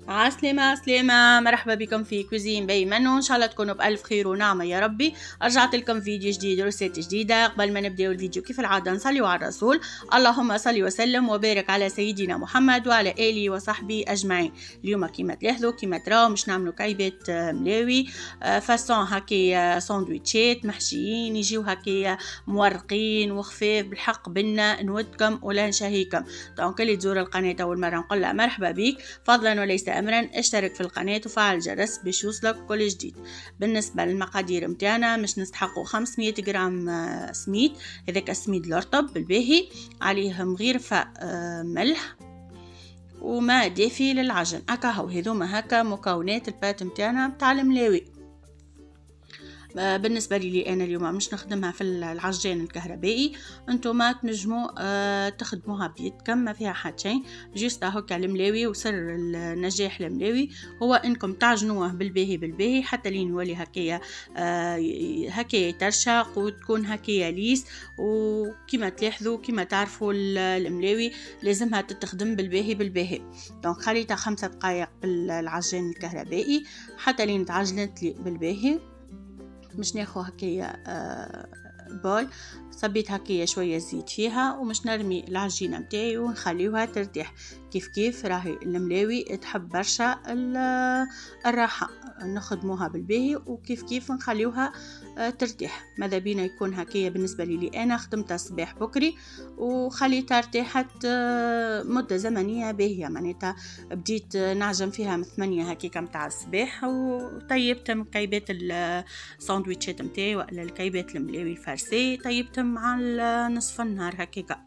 عسلامة عسلامة، مرحبا بكم في كوزين بي منو. ان شاء الله تكونوا بألف خير ونعمة يا ربي. رجعت لكم فيديو جديد ورسالة جديدة. قبل ما نبدأ الفيديو كيف العادة نصلي على الرسول، اللهم صل وسلم وبارك على سيدنا محمد وعلى آله وصحبه أجمعين. اليوم كيما تلاحظوا كيما تراو مش نعملوا كعيبات ملاوي فاسون هكي ساندويتشات محشيين يجيو هكي مورقين وخفاف بالحق بنا نودكم ولا نشهيكم. دونك اللي تزور القناة أول مرة نقول لها مرحبا بك، فضلا وليس أمرا اشترك في القناة وفعل الجرس باش يوصلك كل جديد. بالنسبة للمقادير متاعنا مش نستحقوا 500 جرام سميد، هذاك السميد الرطب بالباهي، عليه مغيرفة ملح وماء دافي للعجن. هكا هذوما هكا مكونات البات متاعنا متاع الملاوي. بالنسبه لي انا اليوم مش نخدمها في العجان الكهربائي، انتم تنجموا تخدموها بيدكم ما فيها حد شيء. جيست هكا الملاوي وسر النجاح الملاوي هو انكم تعجنوه بالباهي حتى لين يولي هكايا هكايا ترشق وتكون هكايا ليس. وكما تلاحظوا كما تعرفوا الملاوي لازمها تتخدم بالباهي. دونك خليتها 5 دقائق بالعجان الكهربائي حتى لين تعجنت لي بالباهي. مش ناخو هكايا بول، صبيت هكايا شويه زيت فيها ومش نرمي العجينه متاعي ونخليوها ترتاح. كيف راهي الملاوي تحب برشا الراحه، نخدموها بالباهي وكيف نخليوها ترتاح. ماذا بينا يكون هكايا. بالنسبه لي انا خدمتها الصباح بكري وخليتها ارتاحت مده زمنيه باهيه، معناتها بديت نعجن فيها من 8 هكاك متاع الصباح وطيبت مكعبات الساندويتشات متاعي ولا الكعبات الملاوي الفارسي طيبتهم مع نصف النهار هكاكا.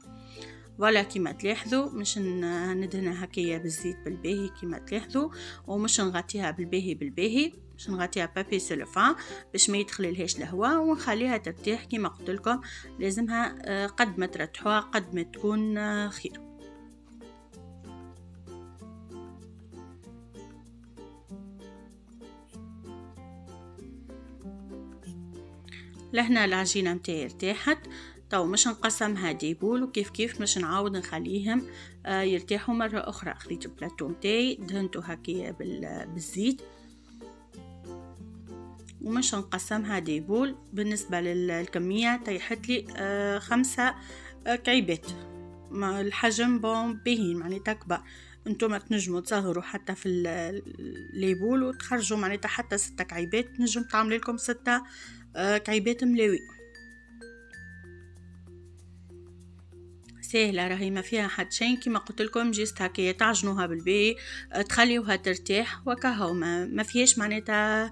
ولا كيما تلاحظوا مش ندهنها هكايا بالزيت بالباهي كيما تلاحظوا، ومش نغطيها بالباهي مش نغطيها بابي سلوفان باش ما يدخللهاش الهواء ونخليها ترتاح. كيما قلت لكم لازمها قد ما ترتاحوها قد ما تكون خير. لهنا العجينه متاعي ارتاحت. تو مش نقسمها ديبول وكيف مش نعاود نخليهم يرتاحوا مرة أخرى. خذيت البلاتو متاعي دهنته هكايا بالزيت ومش نقسمها ديبول. بالنسبة للكمية طيحت لي 5 كعيبات. الحجم باهين معناتها كبار. انتم تنجموا تصغروا حتى في الليبول وتخرجوا معناتها حتى 6 كعيبات، تنجم تعمل لكم 6 كعيبات ملاوي سهلة، راهي ما فيها حد شيء. كما قلت لكم جيست هكايا تعجنوها بالباهي تخليوها ترتاح وكهو ما فيهاش معناتها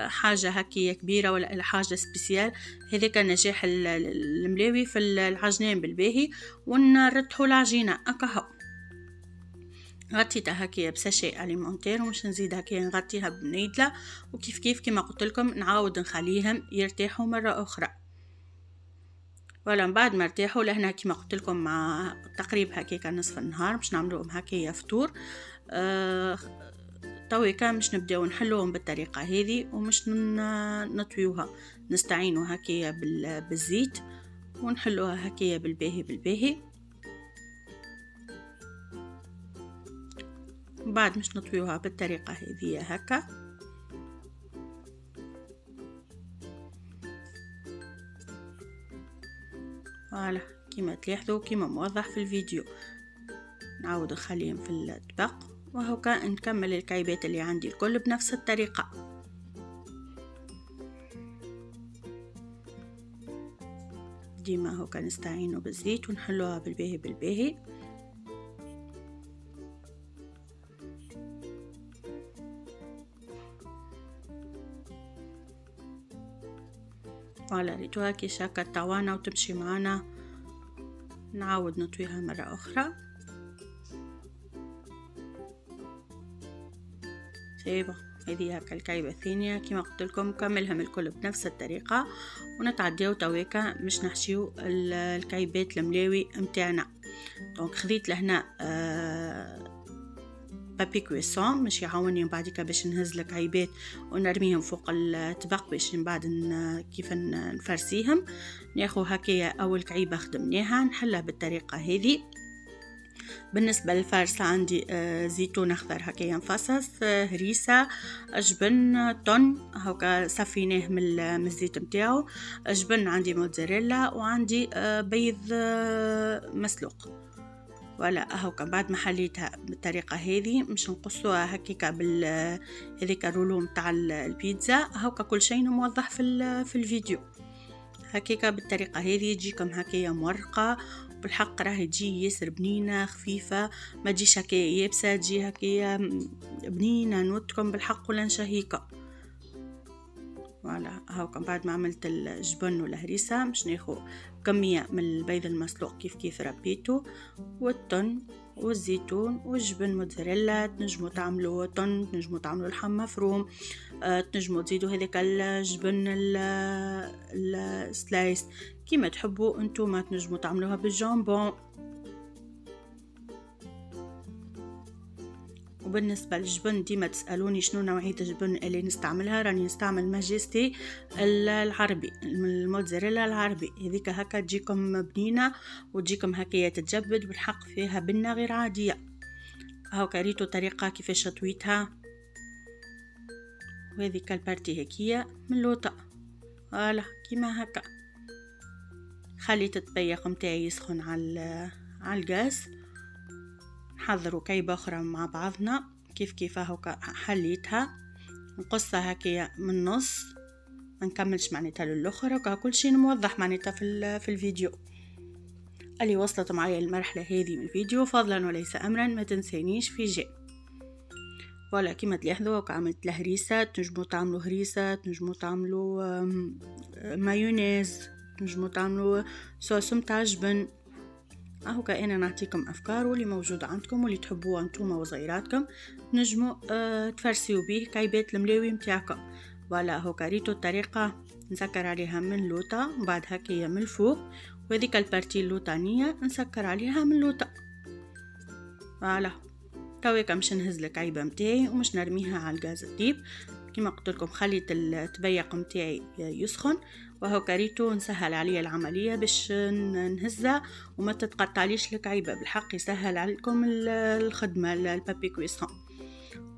حاجة هكايا كبيرة ولا حاجة سبيسيال. هذاك نجاح الملاوي في العجنان بالباهي. ونرتحوا العجينة كهو. غطيتها هكايا بساشي اليمونتير ومش نزيد هكايا نغطيها بنيدلة وكيف كما قلت لكم نعاود نخليهم يرتاحوا مرة أخرى. ولا من بعد ما ارتاحوا لهنا كما قلت لكم مع تقريبا هكايا نصف النهار باش نعملوهم هكايا فطور. تويكا مش نبداو نحلوهم بالطريقه هذه ومش نطويوها، نستعينوا هكايا بالزيت ونحلوها هكايا بالباهي. بعد مش نطويوها بالطريقه هذه هكا. فوالا كيما تلاحظوا كيما موضح في الفيديو. نعاود نخليهم في الطبق وهكا نكمل الكعيبات اللي عندي الكل بنفس الطريقة. ديما هكا نستعينوا بالزيت ونحلوها بالباهي. فوالا ريتوها كي شاكا الطوانة وتمشي معنا. نعاود نطويها مرة أخرى. سيبا هذه هكا الكعيبة الثانية كما قلت لكم كملهم الكل بنفس الطريقة ونتعديو تويكا مش نحشيو الكعيبات الملاوي متاعنا. دونك خذيت لهنا بابي كويسون مش يعاوني بعديك باش نهز الكعيبات ونرميهم فوق الطبق باش من بعد كيف نفرسيهم. ناخذ هكايا اول كعيبه خدمناها نحلها بالطريقه هذه بالنسبة للفرصة عندي زيتون أخضر هكايا مفصص، هريسة، جبن، طن هكا صفيناه من الزيت متاعو، جبن عندي موتزاريلا، وعندي بيض مسلوق. ولا هاكا بعد ما حليتها بالطريقة هذه مش نقصوها هكيكا هذيك الرولو متاع البيتزا. هاكا كل شيء موضح في الفيديو. هكيكا بالطريقة هذه تجيكم هكايا مرقة، بالحق راهي تجي ياسر بنينة خفيفة، ما تجيش هكايا يابسة، تجي هكايا بنينة نوتكم بالحق ولا نشهيكا. فوالا هاكا بعد ما عملت الجبن والهريسة مش ناخو كمية من البيض المسلوق كيف ربيته، والطن والزيتون والجبن موتزاريلا. تنجموا تعملوا طن، تنجموا تعملوا لحم مفروم، تنجموا تزيدوا هذاك الجبن السلايس كيما تحبوا انتم. ما تنجموا تعملوها بالجامبون. وبالنسبة للجبن ديما تسألوني شنو نوعية الجبن اللي نستعملها. راني نستعمل ماجستي العربي، الموتزاريلا العربي. هذيك هكا تجيكم بنينة وتجيكم هكايا تتجبد بالحق، فيها بنة غير عادية. هاكا ريتو طريقة كيفاش شطويتها، وهذيك البارتي هكية من لوطة. فوالا كيما هكا خليت الطبيخ متاعي يسخن على الغاز. نحضروا كيبة أخرى مع بعضنا كيف هكا حليتها، نقصها هكايا من النص، ما نكملش معناتها للأخرى. وكا كل شيء موضح معناتها في الفيديو. اللي وصلت معايا المرحلة هذه من الفيديو فضلا وليس أمرا ما تنسينيش في جي. ولا كيما تلاحظوا وكا عملت الهريسة. تنجموا تعملوا هريسة، تنجموا تعملوا مايونيز، تنجموا تعملوا صوص متاع جبن. هكا انا نعطيكم افكار واللي موجود عندكم واللي تحبوها انتوما وصغيراتكم نجموا تفرسيو به كايبات الملاوي متاعكم. ولا هكا ريتو الطريقه نسكر عليها من لوطه، بعد هكايا من الفوق، وهذيك البارتي اللوطانيه نسكر عليها من لوطه. فوالا تويكا مش نهز الكعيبه متاعي ومش نرميها على الغاز الطيب. كما قلت لكم خليت الطبيق متاعي يسخن، وهو كريتو نسهل عليا العملية باش نهزها وما تتقطعليش الكعيبة. بالحق يسهل عليكم الخدمة البابي كويسون.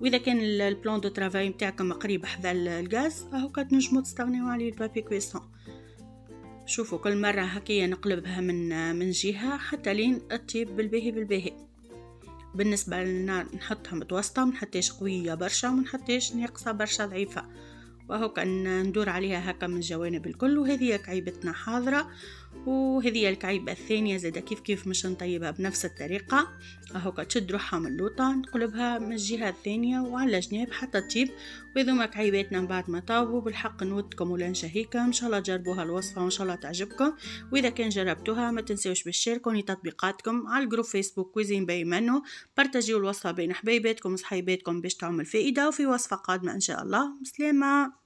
واذا كان البلان دو ترافاي متاعكم قريب حذا الغاز هو تنجموا تستغنيوا عليه البابي كويسون. شوفوا كل مرة هكيا نقلبها من جهة حتى لين تطيب بالباهي. بالنسبة للنار نحطها متوسطة، منحطيش قوية برشا ومنحطيش ناقصة برشا ضعيفة، وهو كان ندور عليها هكا من الجوانب الكل. وهذه كعيبتنا حاضرة، وهذه الكعيبة الثانية زادة كيف مش نطيبها بنفس الطريقة. هو تشد روحها من اللوطة نقلبها من الجهة الثانية وعلى جناب حتى تطيب. وإذا كعيباتنا بعد ما طابوا بالحق نودكم ولا نشهيكم إن شاء الله جربوها الوصفة وإن شاء الله تعجبكم. وإذا كان جربتوها ما تنسوش بالشاركوني تطبيقاتكم على الجروب فيسبوك كويزين باي منو. بارتاجيو الوصفة بين حبايباتكم وصحيباتكم باش تعمل فائدة، وفي وصفة قادمة إن شاء الله. مسلمة.